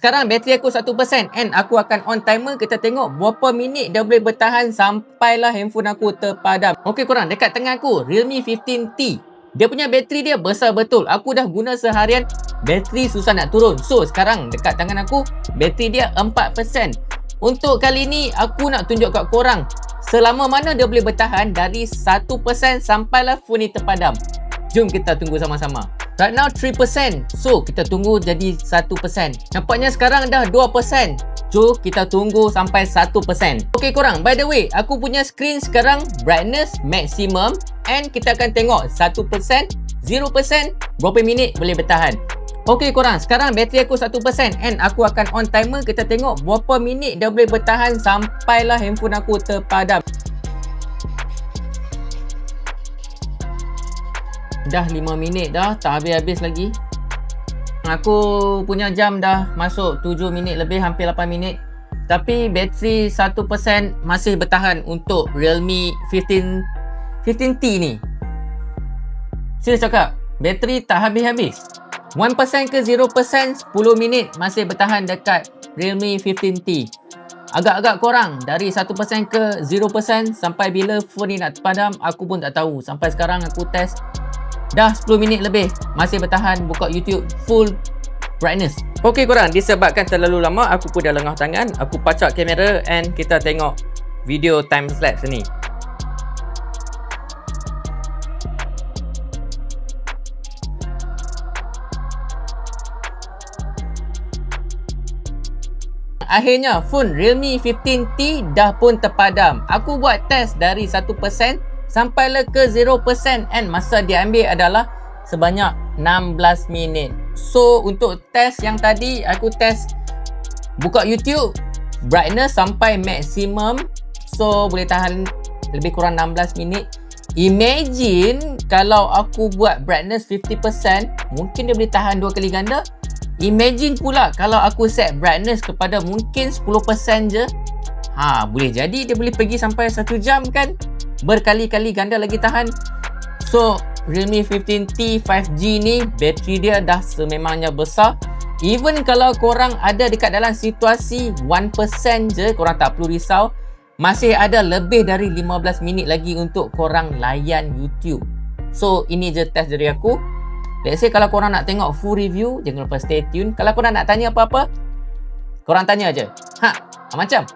sekarang bateri aku 1% and aku akan on timer. Kita tengok berapa minit dia boleh bertahan sampailah handphone aku terpadam. Okey korang, dekat tengah aku Realme 15T. Dia punya bateri dia besar betul. Aku dah guna seharian, bateri susah nak turun. So sekarang dekat tangan aku bateri dia 4%. Untuk kali ni aku nak tunjuk kat korang selama mana dia boleh bertahan dari 1% sampailah phone ni terpadam. Jom kita tunggu sama-sama. Right now 3%. So kita tunggu jadi 1%. Nampaknya sekarang dah 2%. So kita tunggu sampai 1%. Okay korang, by the way, aku punya screen sekarang brightness maximum. And kita akan tengok 1%, 0%, berapa minit boleh bertahan. Okay korang, sekarang bateri aku 1% and aku akan on timer. Kita tengok berapa minit dia boleh bertahan sampailah handphone aku terpadam. Dah 5 minit dah, tak habis-habis lagi. Aku punya jam dah masuk 7 minit lebih, hampir 8 minit. Tapi bateri 1% masih bertahan untuk Realme 15T ni. Serius cakap, bateri tak habis-habis. 1% ke 0%, 10 minit masih bertahan dekat Realme 15T. Agak-agak korang, dari 1% ke 0% sampai bila phone ni nak terpadam, aku pun tak tahu. Sampai sekarang aku test dah 10 minit lebih masih bertahan. Buka YouTube full brightness. Ok korang, disebabkan terlalu lama aku pun dah lengah tangan. Aku pacak kamera and kita tengok video time lapse ni. Akhirnya phone Realme 15T dah pun terpadam. Aku buat test dari 1% sampailah ke 0% and masa dia ambil adalah sebanyak 16 minit. So untuk test yang tadi, aku test buka YouTube, brightness sampai maksimum. So boleh tahan lebih kurang 16 minit. Imagine kalau aku buat brightness 50%, mungkin dia boleh tahan 2 kali ganda. Imagine pula kalau aku set brightness kepada mungkin 10% je. Boleh jadi dia boleh pergi sampai 1 jam kan. Berkali-kali ganda lagi tahan. So Realme 15T 5G ni bateri dia dah sememangnya besar. Even kalau korang ada dekat dalam situasi 1% je, korang tak perlu risau. Masih ada lebih dari 15 minit lagi untuk korang layan YouTube. So ini je test dari aku. Let's say kalau korang nak tengok full review, jangan lupa stay tune. Kalau korang nak tanya apa-apa, korang tanya je. Macam